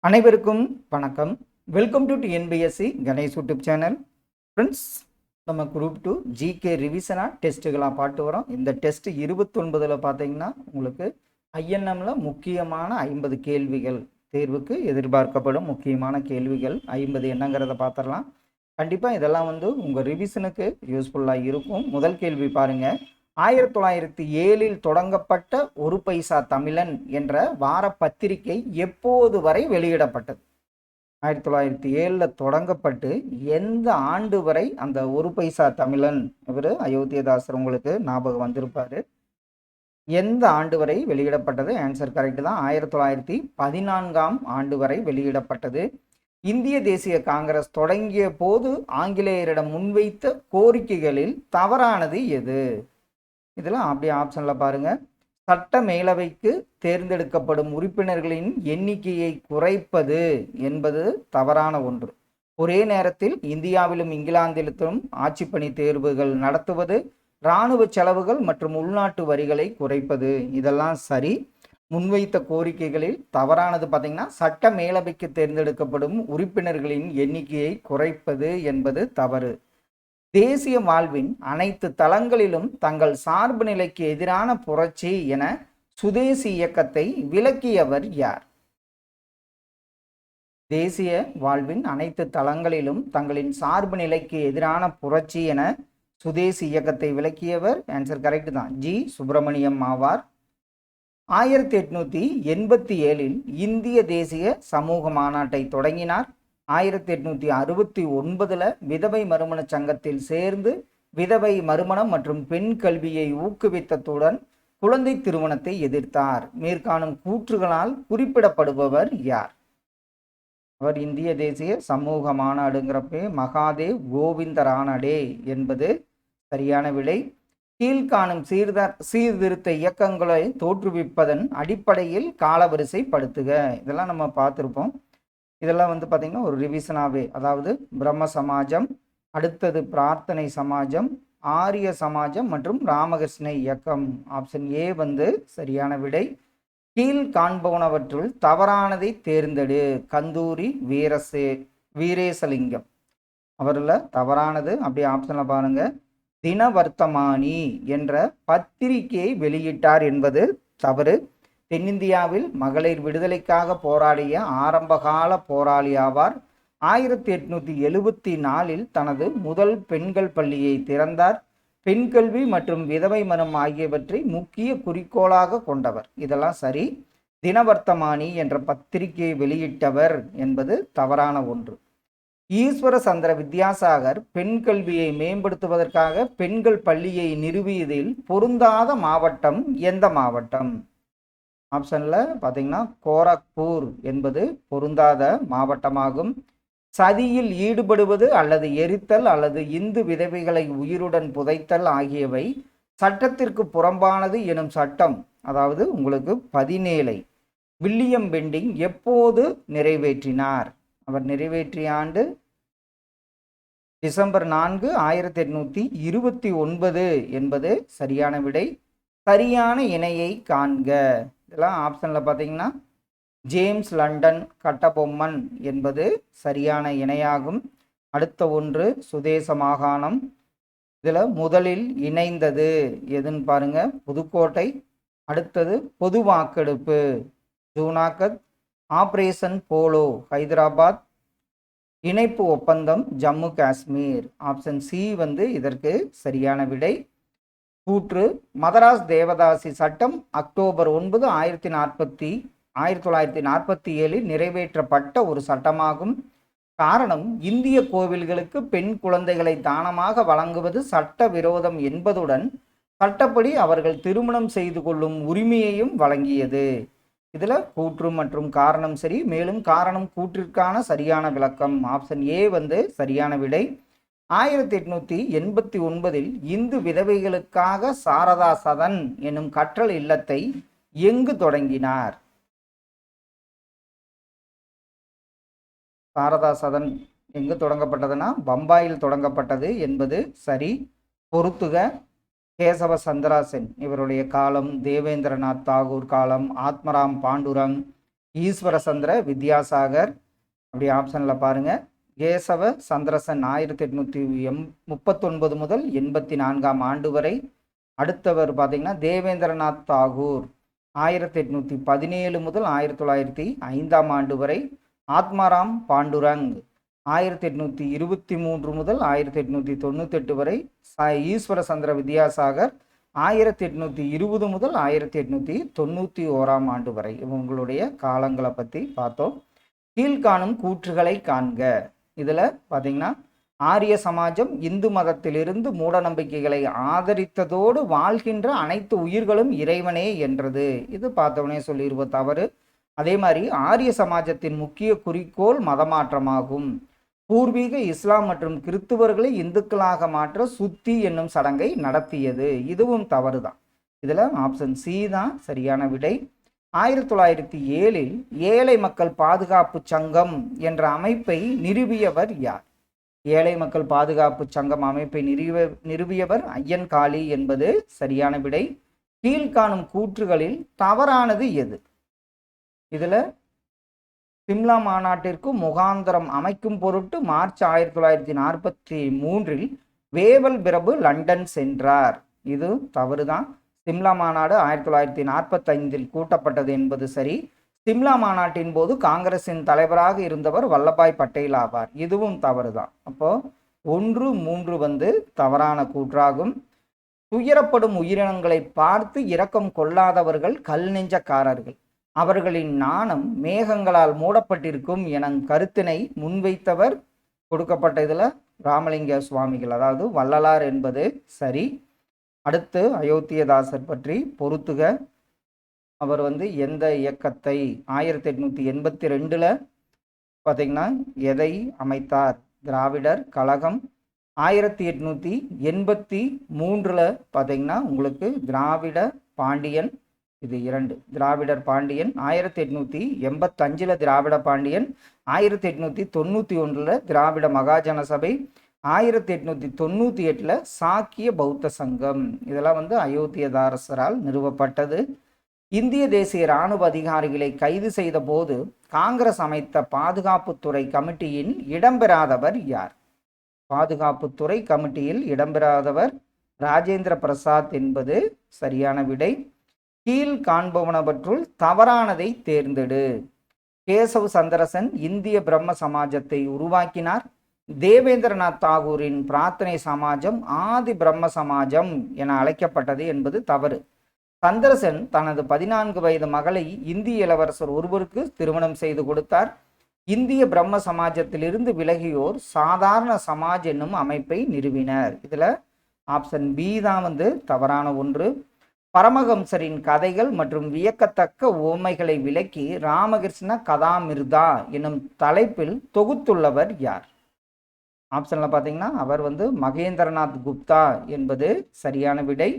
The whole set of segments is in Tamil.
அனைவருக்கும் வணக்கம். Welcome to TNPSC Ganesh YouTube channel. Friends, நம்ம குரூப் 2 ஜிகே ரிவிஷனாக டெஸ்ட்டுகளாக பார்த்து வரோம். இந்த டெஸ்ட் 29 பார்த்தீங்கன்னா உங்களுக்கு ஐஎன்எம்ல முக்கியமான 50 கேள்விகள் தேர்வுக்கு எதிர்பார்க்கப்படும் முக்கியமான கேள்விகள் 50 என்னங்கிறத பார்த்துடலாம். கண்டிப்பாக இதெல்லாம் உங்கள் ரிவிஷனுக்கு யூஸ்ஃபுல்லாக இருக்கும். முதல் கேள்வி பாருங்கள். 1907 தொடங்கப்பட்ட ஒரு பைசா தமிழன் என்ற வார பத்திரிகை எப்போது வரை வெளியிடப்பட்டது? 1907 தொடங்கப்பட்டு எந்த ஆண்டு வரை அந்த ஒரு பைசா தமிழன், இவர் அயோத்தியதாசர், உங்களுக்கு ஞாபகம் வந்திருப்பாரு. எந்த ஆண்டு வரை வெளியிடப்பட்டது? ஆன்சர் கரெக்ட் தான். 1914ஆம் ஆண்டு வரை வெளியிடப்பட்டது. இந்திய தேசிய காங்கிரஸ் தொடங்கிய போது ஆங்கிலேயரிடம் முன்வைத்த கோரிக்கைகளில் தவறானது எது? இதில் அப்படியே ஆப்ஷனில் பாருங்கள். சட்ட மேலவைக்கு தேர்ந்தெடுக்கப்படும் உறுப்பினர்களின் எண்ணிக்கையை குறைப்பது என்பது தவறான ஒன்று. ஒரே நேரத்தில் இந்தியாவிலும் இங்கிலாந்திலும் ஆட்சிப்பணி தேர்வுகள் நடத்துவது, இராணுவ செலவுகள் மற்றும் உள்நாட்டு வரிகளை குறைப்பது, இதெல்லாம் சரி. முன்வைத்த கோரிக்கைகளில் தவறானது பார்த்தீங்கன்னா சட்ட மேலவைக்கு தேர்ந்தெடுக்கப்படும் உறுப்பினர்களின் எண்ணிக்கையை குறைப்பது என்பது தவறு. தேசிய வாழ்வின் அனைத்து தளங்களிலும் தங்கள் சார்பு நிலைக்கு எதிரான புரட்சி என சுதேசி இயக்கத்தை விளக்கியவர் யார்? தேசிய வாழ்வின் அனைத்து தளங்களிலும் தங்களின் சார்பு நிலைக்கு எதிரான புரட்சி என சுதேசி இயக்கத்தை விளக்கியவர், ஆன்சர் கரெக்ட் தான், ஜி சுப்பிரமணியம் ஆவார். 1887 இந்திய தேசிய சமூக மாநாட்டை தொடங்கினார். 1869 விதவை மறுமண சங்கத்தில் சேர்ந்து விதவை மறுமணம் மற்றும் பெண் கல்வியை ஊக்குவித்ததுடன் குழந்தை திருமணத்தை எதிர்த்தார். மேற்காணும் கூற்றுகளால் குறிப்பிடப்படுபவர் யார்? அவர் இந்திய தேசிய சமூக மாநாடுங்கிறப்ப மகாதேவ் கோவிந்த ரானடே என்பது சரியான விடை. கீழ்காணும் சீர்திருத்த இயக்கங்களை தோற்றுவிப்பதன் அடிப்படையில் காலவரிசைப்படுத்துக. இதெல்லாம் நம்ம பார்த்துருப்போம். இதெல்லாம் பார்த்திங்கன்னா ஒரு ரிவிஷனாகவே, அதாவது பிரம்ம சமாஜம், அடுத்தது பிரார்த்தனை சமாஜம், ஆரிய சமாஜம் மற்றும் ராமகிருஷ்ண இயக்கம். ஆப்ஷன் ஏ சரியான விடை. கீழ் காண்பவனவற்றுள் தவறானதை தேர்ந்தெடு. கந்தூரி வீரேசலிங்கம் அவரில் தவறானது அப்படியே ஆப்ஷனில் பாருங்க. தினவர்த்தமானி என்ற பத்திரிகையை வெளியிட்டார் என்பது தவறு. தென்னிந்தியாவில் மகளிர் விடுதலைக்காக போராடிய ஆரம்பகால போராளி ஆவார். 1874 தனது முதல் பெண்கள் பள்ளியை திறந்தார். பெண் கல்வி மற்றும் விதவை மனம் ஆகியவற்றை முக்கிய குறிக்கோளாக கொண்டவர். இதெல்லாம் சரி. தினவர்த்தமானி என்ற பத்திரிகையை வெளியிட்டவர் என்பது தவறான ஒன்று. ஈஸ்வர சந்திர வித்யாசாகர் பெண் கல்வியை மேம்படுத்துவதற்காக பெண்கள் பள்ளியை நிறுவியதில் பொருந்தாத மாவட்டம் எந்த மாவட்டம்? ஆப்ஷனில் பார்த்தீங்கன்னா கோரக்பூர் என்பது பொருந்தாத மாவட்டமாகும். சதியில் ஈடுபடுவது அல்லது எரித்தல் அல்லது இந்து விதவைகளை உயிருடன் புதைத்தல் ஆகியவை சட்டத்திற்கு புறம்பானது எனும் சட்டம், அதாவது உங்களுக்கு 17 வில்லியம் பெண்டிங் எப்போது நிறைவேற்றினார்? அவர் நிறைவேற்றிய ஆண்டு டிசம்பர் 4, 1829 என்பது சரியான விடை. சரியான இணையை காண்க. இதெல்லாம் ஆப்ஷனில் பார்த்தீங்கன்னா ஜேம்ஸ் லண்டன் கட்டபொம்மன் என்பது சரியான இணையாகும். அடுத்த ஒன்று சுதேச மாகாணம். இதில் முதலில் இணைந்தது எதுன்னு பாருங்க, புதுக்கோட்டை. அடுத்தது பொது வாக்கெடுப்பு ஜூனாகத். Operation polo Hyderabad. இணைப்பு ஒப்பந்தம் ஜம்மு காஷ்மீர். ஆப்ஷன் சி இதற்கு சரியான விடை. கூற்று மதராஸ் தேவதாசி சட்டம் அக்டோபர் 9, 1947 நிறைவேற்றப்பட்ட ஒரு சட்டமாகும். காரணம், இந்திய கோவில்களுக்கு பெண் குழந்தைகளை தானமாக வழங்குவது சட்ட விரோதம் என்பதுடன் சட்டப்படி அவர்கள் திருமணம் செய்து கொள்ளும் உரிமையையும் வழங்கியது. இதில் கூற்று மற்றும் காரணம் சரி. மேலும் காரணம் கூற்றிற்கான சரியான விளக்கம். ஆப்ஷன் ஏ சரியான விடை. 1889 இந்து விதவைகளுக்காக சாரதா சதன் எனும் கற்றல் இல்லத்தை எங்கு தொடங்கினார்? சாரதா சதன் எங்கு தொடங்கப்பட்டதுன்னா பம்பாயில் தொடங்கப்பட்டது என்பது சரி. பொறுத்துக. கேசவ சந்திரா சென் இவருடைய காலம், தேவேந்திரநாத் தாகூர் காலம், ஆத்மராம் பாண்டுரங் ஈஸ்வர சந்திர வித்யாசாகர். அப்படி ஆப்ஷனில் பாருங்கள். கேசவ சந்திரசன் 1839 முதல் 84ஆம் ஆண்டு வரை. அடுத்தவர் பார்த்தீங்கன்னா தேவேந்திரநாத் தாகூர் 1817 முதல் 1905ஆம் ஆண்டு வரை. ஆத்மாராம் பாண்டுரங் 1823 முதல் 1898 வரை. ஈஸ்வர சந்திர வித்யாசாகர் 1820 முதல் 1891ஆம் ஆண்டு வரை. இவங்களுடைய காலங்களை பற்றி பார்த்தோம். கீழ்காணும் கூற்றுகளை காண்க. இதில் பார்த்தீங்கன்னா ஆரிய சமாஜம் இந்து மதத்திலிருந்து மூட நம்பிக்கைகளை ஆதரித்ததோடு வாழ்கின்ற அனைத்து உயிர்களும் இறைவனே என்றது. இது பார்த்தவனே சொல்லிடுவ தவறு. அதே மாதிரி ஆரிய சமாஜத்தின் முக்கிய குறிக்கோள் மதமாற்றமாகும். பூர்வீக இஸ்லாம் மற்றும் கிறித்துவர்களை இந்துக்களாக மாற்ற சுத்தி என்னும் சடங்கை நடத்தியது. இதுவும் தவறு தான். இதில் ஆப்ஷன் சி தான் சரியான விடை. 1907 ஏழை மக்கள் பாதுகாப்பு சங்கம் என்ற அமைப்பை நிறுவியவர் யார்? ஏழை மக்கள் பாதுகாப்பு சங்கம் அமைப்பை நிறுவியவர் ஐயன்காளி என்பது சரியான விடை. கீழ்காணும் கூற்றுகளில் தவறானது எது? இதில் சிம்லா மாநாட்டிற்கு முகாந்திரம் அமைக்கும் பொருட்டு மார்ச் 1943 வேவல் பிரபு லண்டன் சென்றார். இது தவறுதான். சிம்லா மாநாடு 1945 கூட்டப்பட்டது என்பது சரி. சிம்லா மாநாட்டின் போது காங்கிரசின் தலைவராக இருந்தவர் வல்லபாய் பட்டேல் ஆவார். இதுவும் தவறுதான். அப்போ 1, 3 தவறான கூற்றாகும். துயரப்படும் உயிரினங்களை பார்த்து இரக்கம் கொள்ளாதவர்கள் கல் நெஞ்சக்காரர்கள். அவர்களின் நாணம் மேகங்களால் மூடப்பட்டிருக்கும் என கருத்தினை முன்வைத்தவர் கொடுக்கப்பட்ட இதில் ராமலிங்க சுவாமிகள், அதாவது வள்ளலார் என்பது சரி. அடுத்து அயோத்தியதாசர் பற்றி பொறுத்துக. அவர் எந்த இயக்கத்தை 1882 பார்த்தீங்கன்னா எதை அமைத்தார்? திராவிடர் கழகம். 1883 பார்த்தீங்கன்னா உங்களுக்கு திராவிட பாண்டியன். இது 2 திராவிடர் பாண்டியன். 1885 திராவிட பாண்டியன். 1891 திராவிட மகாஜன சபை. 1898 சாக்கிய பௌத்த சங்கம். இதெல்லாம் அயோத்தியதாசரால் நிறுவப்பட்டது. இந்திய தேசிய இராணுவ அதிகாரிகளை கைது செய்த போது காங்கிரஸ் அமைத்த பாதுகாப்புத்துறை கமிட்டியின் இடம்பெறாதவர் யார்? பாதுகாப்புத்துறை கமிட்டியில் இடம்பெறாதவர் ராஜேந்திர பிரசாத் என்பது சரியான விடை. கீழ் காண்பவனவற்றுள் தவறானதை தேர்ந்தெடு. கேசவ் சந்திரசன் இந்திய பிரம்ம சமாஜத்தை உருவாக்கினார். தேவேந்திரநாத் தாகூரின் பிரார்த்தனை சமாஜம் ஆதி பிரம்ம சமாஜம் என அழைக்கப்பட்டது என்பது தவறு. சந்திரசன் தனது 14 வயது மகளை இந்திய இளவரசர் ஒருவருக்கு திருமணம் செய்து கொடுத்தார். இந்திய பிரம்ம சமாஜத்திலிருந்து விலகியோர் சாதாரண சமாஜ் என்னும் அமைப்பை நிறுவினர். இதுல ஆப்ஷன் பி தான் தவறான ஒன்று. பரமஹம்சரின் கதைகள் மற்றும் வியக்கத்தக்க உவமைகளை விளக்கி ராமகிருஷ்ண கதாமிர்தா என்னும் தலைப்பில் தொகுத்துள்ளவர் யார்? ஆப்ஷன்ல பார்த்தீங்கன்னா அவர் மகேந்திரநாத் குப்தா என்பது சரியான விடை.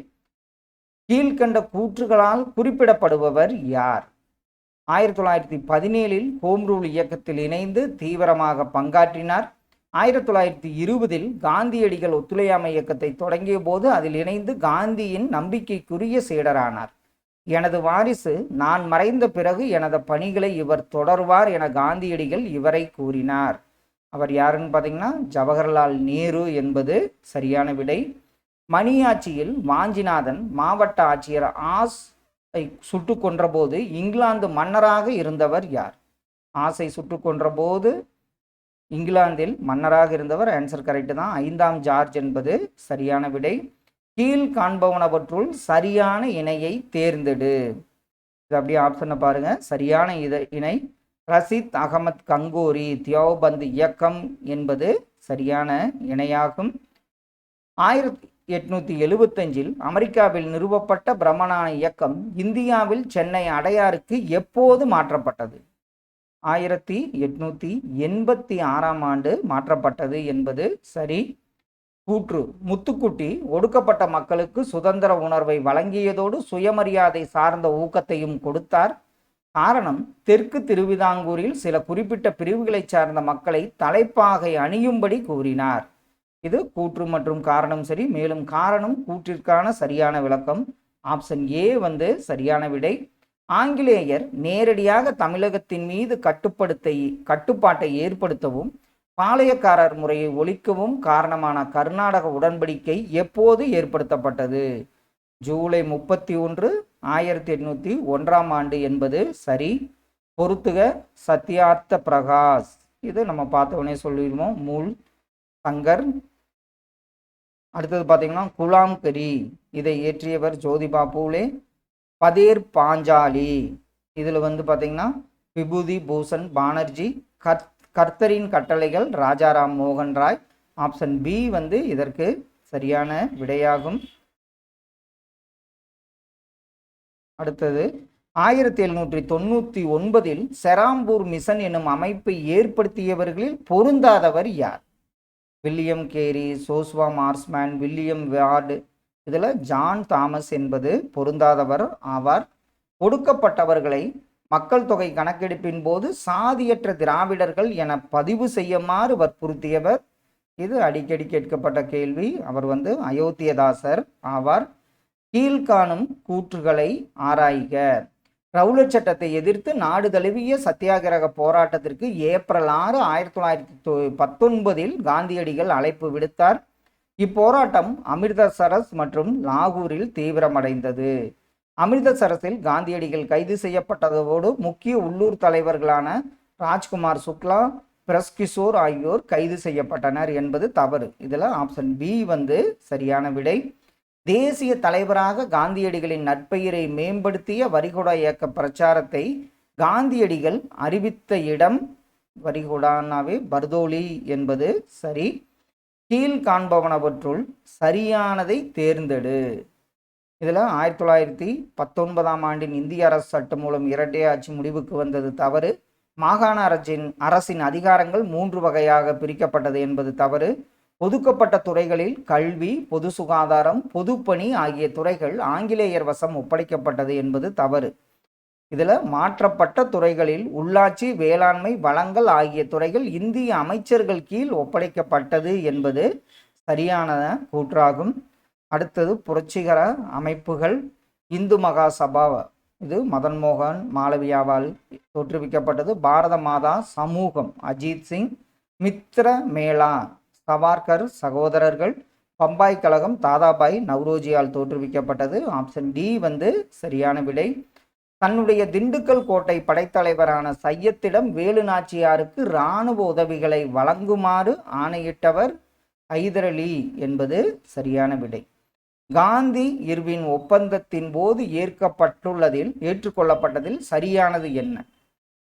கீழ்கண்ட கூற்றுகளால் குறிப்பிடப்படுபவர் யார்? 1917 ஹோம் ரூல் இயக்கத்தில் இணைந்து தீவிரமாக பங்காற்றினார். 1920 காந்தியடிகள் ஒத்துழையாமை இயக்கத்தை தொடங்கிய போது அதில் இணைந்து காந்தியின் நம்பிக்கைக்குரிய சீடரானார். எனது வாரிசு நான் மறைந்த பிறகு எனது பணிகளை இவர் தொடர்வார் என காந்தியடிகள் இவரை கூறினார். அவர் யாருன்னு பார்த்தீங்கன்னா ஜவஹர்லால் நேரு என்பது சரியான விடை. மணியாட்சியில் வாஞ்சிநாதன் மாவட்ட ஆட்சியர் ஆஸை சுட்டு கொன்ற போது இங்கிலாந்து மன்னராக இருந்தவர் யார்? ஆஸை சுட்டு கொன்ற போது இங்கிலாந்தில் மன்னராக இருந்தவர். ஆன்சர் கரெக்ட் தான். 5ஆம் ஜார்ஜ் என்பது சரியான விடை. கீழ் காண்பவனவற்றுள் சரியான இணையை தேர்ந்தெடு. இது அப்படியே ஆப்ஷனை பாருங்க. சரியான இணை ரஷீத் அகமது கங்கோரி தியோபந்த் இயக்கம் என்பது சரியான இணையாகும். 1875 அமெரிக்காவில் நிறுவப்பட்ட பிரம்மஞான இயக்கம் இந்தியாவில் சென்னை அடையாருக்கு எப்போது மாற்றப்பட்டது? 1886ஆம் ஆண்டு மாற்றப்பட்டது என்பது சரி. கூற்று: முத்துக்குட்டி ஒடுக்கப்பட்ட மக்களுக்கு சுதந்திர உணர்வை வழங்கியதோடு சுயமரியாதை சார்ந்த ஊக்கத்தையும் கொடுத்தார். காரணம், தெற்கு திருவிதாங்கூரில் சில குறிப்பிட்ட பிரிவுகளை சார்ந்த மக்களை தலைப்பாகை அணியும்படி கூறினார். இது கூற்று மற்றும் காரணம் சரி. மேலும் காரணம் கூற்றிற்கான சரியான விளக்கம் ஆப்ஷன் ஏ சரியான விடை. ஆங்கிலேயர் நேரடியாக தமிழகத்தின் மீது கட்டுப்பாட்டை ஏற்படுத்தவும் பாளையக்காரர் முறையை ஒழிக்கவும் காரணமான கர்நாடக உடன்படிக்கை எப்போது ஏற்படுத்தப்பட்டது? ஜூலை 31, 1801 என்பது சரி. பொறுத்துக சத்யார்த்த பிரகாஷ். இது நம்ம பார்த்தவொடனே சொல்லிடுவோம். மூல் சங்கர். அடுத்தது பார்த்தீங்கன்னா குலாம் கரி. இதை இயற்றியவர் ஜோதிபா பூலே. பதேர் பாஞ்சாலி. இதில் வந்து பார்த்தீங்கன்னா விபூதி பூஷன் பானர்ஜி. கர்த்தரின் கட்டளைகள் ராஜாராம் மோகன் ராய். ஆப்ஷன் பி வந்து இதற்கு சரியான விடையாகும். அடுத்தது 1799 செராம்பூர் மிஷன் என்னும் அமைப்பை ஏற்படுத்தியவர்களில் பொருந்தாதவர் யார்? William Carey, Joshua Marshman, William Ward. இதில் ஜான் தாமஸ் என்பது பொருந்தாதவர் ஆவார். ஒடுக்கப்பட்டவர்களை மக்கள் தொகை கணக்கெடுப்பின் போது சாதியற்ற திராவிடர்கள் என பதிவு செய்யுமாறு வற்புறுத்தியவர். இது அடிக்கடி கேட்கப்பட்ட கேள்வி. அவர் வந்து அயோத்தியதாசர் ஆவார். கீழ்காணும் கூற்றுகளை ஆராய்க. ரவுலட் சட்டத்தை எதிர்த்து நாடு தழுவிய சத்தியாகிரக போராட்டத்திற்கு ஏப்ரல் 6, 1919 காந்தியடிகள் அழைப்பு விடுத்தார். இப்போராட்டம் அமிர்தசரஸ் மற்றும் லாகூரில் தீவிரமடைந்தது. அமிர்தசரஸில் காந்தியடிகள் கைது செய்யப்பட்டதோடு முக்கிய உள்ளூர் தலைவர்களான ராஜ்குமார் சுக்லா, பிரஸ்கிஷோர் ஆகியோர் கைது செய்யப்பட்டனர் என்பது தவறு. இதில் ஆப்ஷன் பி வந்து சரியான விடை. தேசிய தலைவராக காந்தியடிகளின் நற்பெயரை மேம்படுத்திய வரிகுடா இயக்க பிரச்சாரத்தை காந்தியடிகள் அறிவித்த இடம் வரிகுடானாவே பர்தோலி என்பது சரி. கீழ் காண்பவனவற்றுள் சரியானதை தேர்ந்தெடு. இதில் 1919 இந்திய அரசு சட்டம் மூலம் இரட்டை ஆட்சி முடிவுக்கு வந்தது தவறு. மாகாண அரசின் அதிகாரங்கள் 3 வகையாக பிரிக்கப்பட்டது என்பது தவறு. ஒதுக்கப்பட்ட துறைகளில் கல்வி, பொது சுகாதாரம், பொதுப்பணி ஆகிய துறைகள் ஆங்கிலேயர் வசம் ஒப்படைக்கப்பட்டது என்பது தவறு. இதில் மாற்றப்பட்ட துறைகளில் உள்ளாட்சி, வேளாண்மை, வளங்கள் ஆகிய துறைகள் இந்திய அமைச்சர்கள் கீழ் ஒப்படைக்கப்பட்டது என்பது சரியான கூற்றாகும். அடுத்தது புரட்சிகர அமைப்புகள். இந்து மகா சபா, இது மதன் மோகன் மாளவியாவால் தோற்றுவிக்கப்பட்டது. பாரத மாதா சமூகம் அஜித் சிங். மித்ர மேளா சவார்கர் சகோதரர்கள். பம்பாய் கழகம் தாதாபாய் நவ்ரோஜியால் தோற்றுவிக்கப்பட்டது. ஆப்ஷன் டி வந்து சரியான விடை. தன்னுடைய திண்டுக்கல் கோட்டை படைத்தலைவரான சையத்திடம் வேலு நாச்சியாருக்கு இராணுவ உதவிகளை வழங்குமாறு ஆணையிட்டவர் ஹைதர் அலி என்பது சரியான விடை. காந்தி இர்வின் ஒப்பந்தத்தின் போது ஏற்றுக்கொள்ளப்பட்டதில் சரியானது என்ன?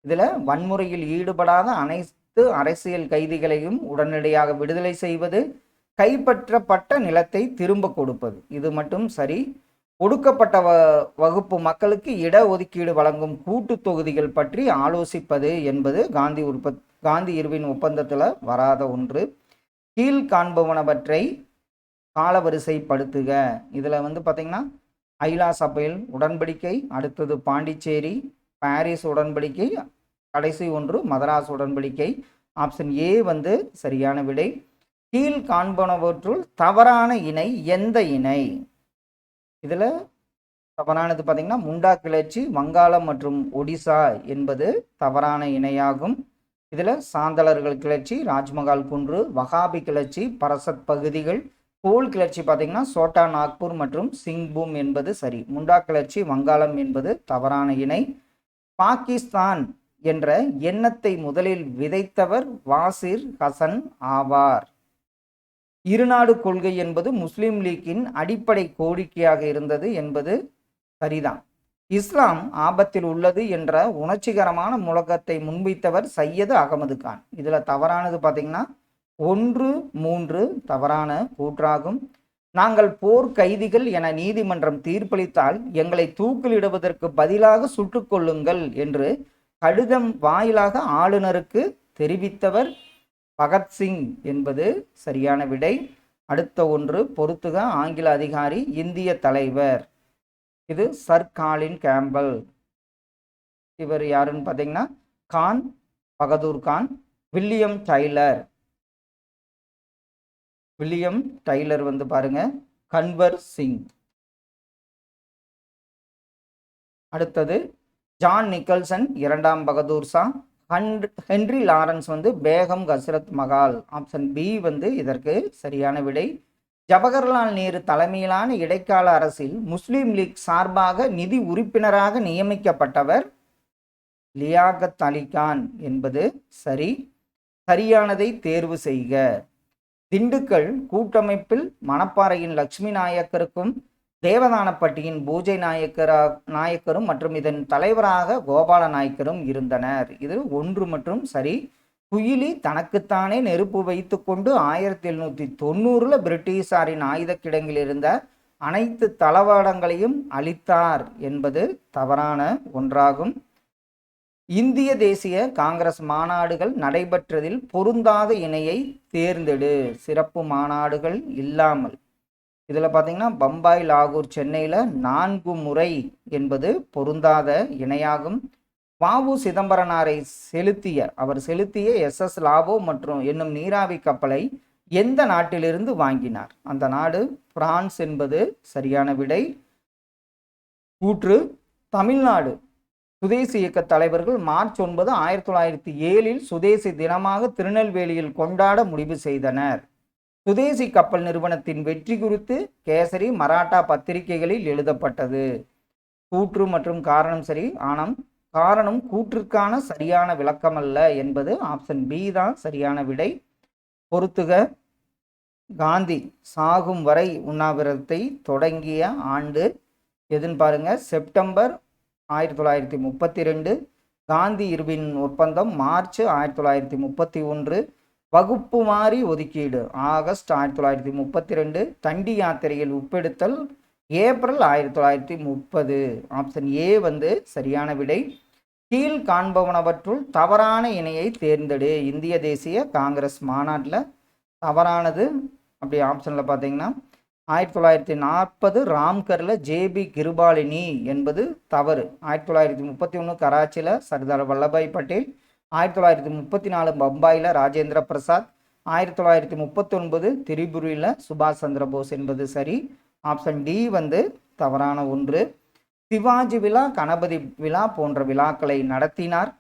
இதில் வன்முறையில் ஈடுபடாத அனைத்து அரசியல் கைதிகளையும் உடனடியாக விடுதலை செய்வது, கைப்பற்றப்பட்ட நிலத்தை திரும்ப கொடுப்பது, இது மட்டும் சரி. ஒடுக்கப்பட்ட வகுப்பு மக்களுக்கு இடஒதுக்கீடு வழங்கும் கூட்டு தொகுதிகள் பற்றி ஆலோசிப்பது என்பது காந்தி இர்வின் ஒப்பந்தத்தில் வராத ஒன்று. கீழ் காண்பவனவற்றை காலவரிசைப்படுத்துக. இதில் வந்து பார்த்தீங்கன்னா ஐலா சபையில் உடன்படிக்கை, அடுத்தது பாண்டிச்சேரி, பாரிஸ் உடன்படிக்கை, கடைசி ஒன்று மதராஸ் உடன்படிக்கை. ஆப்ஷன் ஏ வந்து சரியான விடை. கீழ் காண்பனவற்றுள் தவறான இணை எந்த இணை? இதில் தவறானது பார்த்தீங்கன்னா முண்டா கிளர்ச்சி, வங்காளம் மற்றும் ஒடிசா என்பது தவறான இணையாகும். இதில் சாந்தலர்கள் கிளர்ச்சி, ராஜ்மஹால் குன்று, வகாபி கிளர்ச்சி, பரசத் பகுதிகள், கோல் கிளர்ச்சி பார்த்தீங்கன்னா சோட்டா நாக்பூர் மற்றும் சிங்பூம் என்பது சரி. முண்டா கிளர்ச்சி, வங்காளம் என்பது தவறான இணை. பாகிஸ்தான் என்ற எண்ணத்தை முதலில் விதைத்தவர் வாசிர் ஹசன் ஆவார். இருநாடு கொள்கை என்பது முஸ்லிம் லீக்கின் அடிப்படை கோரிக்கையாக இருந்தது என்பது சரிதான். இஸ்லாம் ஆபத்தில் உள்ளது என்ற உணர்ச்சிகரமான முழக்கத்தை முன்வைத்தவர் சையது அகமது கான். இதில் தவறானது பார்த்தீங்கன்னா 1, 3 தவறான கூற்றாகும். நாங்கள் போர் கைதிகள் என நீதிமன்றம் தீர்ப்பளித்தால் எங்களை தூக்கிலிடுவதற்கு பதிலாக சுட்டுக் கொள்ளுங்கள் என்று கடிதம் வாயிலாக ஆளுநருக்கு தெரிவித்தவர் பகத்சிங் என்பது சரியான விடை. அடுத்த ஒன்று பொறுத்துக. ஆங்கில அதிகாரி, இந்திய தலைவர். இது சர் காலின் கேம்பல். இவர் யாருன்னு பார்த்தீங்கன்னா கான் பகதூர் கான். வில்லியம் டைலர் வந்து பாருங்க கன்வர் சிங். அடுத்தது ஜான் நிக்கல்சன் இரண்டாம் பகதூர் ஷா, ஹென்றி லாரன்ஸ் வந்து பேகம் ஹஸ்ரத் மகால். ஆப்ஷன் பி வந்து இதற்கு சரியான விடை. ஜவஹர்லால் நேரு தலைமையிலான இடைக்கால அரசில் முஸ்லீம் லீக் சார்பாக நிதி உறுப்பினராக நியமிக்கப்பட்டவர் லியாகத் அலி கான் என்பது சரி. சரியானதை தேர்வு செய்க. திண்டுக்கல் கூட்டமைப்பில் மணப்பாறையின் லட்சுமி நாயக்கருக்கும் தேவதானப்பட்டியின் பூஜை நாயக்கரும் மற்றும் இதன் தலைவராக கோபால நாயக்கரும் இருந்தனர். இது 1 மற்றும் சரி. குயிலி தனக்குத்தானே நெருப்பு வைத்து கொண்டு 1790 பிரிட்டிஷாரின் ஆயுத கிடங்கில் இருந்த அனைத்து தளவாடங்களையும் அளித்தார் என்பது தவறான ஒன்றாகும். இந்திய தேசிய காங்கிரஸ் மாநாடுகள் நடைபெற்றதில் பொருந்தாத இணையை தேர்ந்தெடு. சிறப்பு மாநாடுகள் இல்லாமல் இதில் பார்த்தீங்கன்னா பம்பாய், லாகூர், சென்னையில் 4 முறை என்பது பொருந்தாத இணையாகும். வாவு சிதம்பரனாரை அவர் செலுத்திய SS லாவோ மற்றும் என்னும் நீராவி கப்பலை எந்த நாட்டிலிருந்து வாங்கினார்? அந்த நாடு பிரான்ஸ் என்பது சரியான விடை. கூற்று தமிழ்நாடு சுதேசி இயக்க தலைவர்கள் மார்ச் 9, 1907 சுதேசி தினமாக திருநெல்வேலியில் கொண்டாட முடிவு செய்தனர். சுதேசி கப்பல் நிறுவனத்தின் வெற்றி குறித்து கேசரி, மராட்டா பத்திரிகைகளில் எழுதப்பட்டது. கூற்று மற்றும் காரணம் சரி, ஆனால் காரணம் கூற்றுக்கான சரியான விளக்கம் அல்ல என்பது ஆப்ஷன் பி தான் சரியான விடை. பொறுத்துக. காந்தி சாகும் வரை உண்ணாவிரதத்தை தொடங்கிய ஆண்டு எதுன்னு பாருங்க. செப்டம்பர் 1932. காந்தி இர்வின் ஒப்பந்தம் மார்ச் 1931. வகுப்பு மாறி ஒதுக்கீடு ஆகஸ்ட் 1932. தண்டி யாத்திரையில் உப்பெடுத்தல் ஏப்ரல் 1930. ஆப்ஷன் ஏ வந்து சரியான விடை. கீழ் காண்பவனவற்றுள் தவறான இணையை தேர்ந்தெடு. இந்திய தேசிய காங்கிரஸ் மாநாட்டில் தவறானது அப்படி ஆப்ஷனில் பார்த்தீங்கன்னா 1940 ராம்கரில் JB கிருபாலினி என்பது தவறு. 1931 கராச்சியில் சர்தார் வல்லபாய் பட்டேல். 1934 பம்பாயில் ராஜேந்திர பிரசாத். 1939 திரிபுரியில் சுபாஷ் சந்திர போஸ் என்பது சரி. ஆப்ஷன் டி வந்து தவறான ஒன்று. சிவாஜி விழா, கணபதி விழா போன்ற விழாக்களை நடத்தினார்.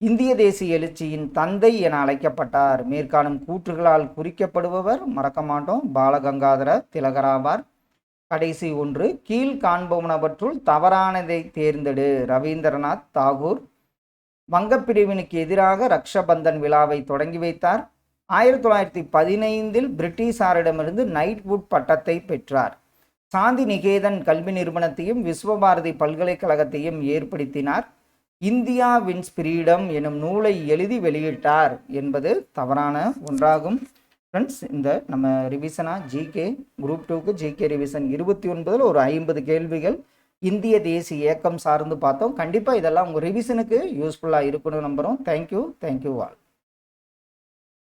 இந்திய தேசிய எழுச்சியின் தந்தை என அழைக்கப்பட்டார். மேற்காணும் கூற்றுகளால் குறிக்கப்படுபவர் மறக்க மாட்டோம் பாலகங்காதர திலகராவார். கடைசி ஒன்று. கீழ் காண்பவனவற்றுள் தவறானதை தேர்ந்தெடு. ரவீந்திரநாத் தாகூர். வங்கப்பிரிவினுக்கு எதிராக ரக்ஷபந்தன் விழாவை தொடங்கி வைத்தார். 1915 பிரிட்டிஷாரிடமிருந்து நைட்வுட் பட்டத்தை பெற்றார். சாந்தி நிகேதன் கல்வி நிறுவனத்தையும் விஸ்வபாரதி பல்கலைக்கழகத்தையும் ஏற்படுத்தினார். இந்தியா வின்ஸ் ஃப்ரீடம் எனும் நூலை எழுதி வெளியிட்டார் என்பது தவறான ஒன்றாகும். ஃப்ரெண்ட்ஸ், இந்த நம்ம ரிவிஷனாக ஜிகே குரூப் 2க்கு ஜிகே ரிவிஷன் 29 ஒரு 50 கேள்விகள் இந்திய தேசிய இயக்கம் சார்ந்து பார்த்தோம். கண்டிப்பாக இதெல்லாம் உங்கள் ரிவிஷனுக்கு யூஸ்ஃபுல்லாக இருக்குன்னு நம்புகிறோம். Thank you all.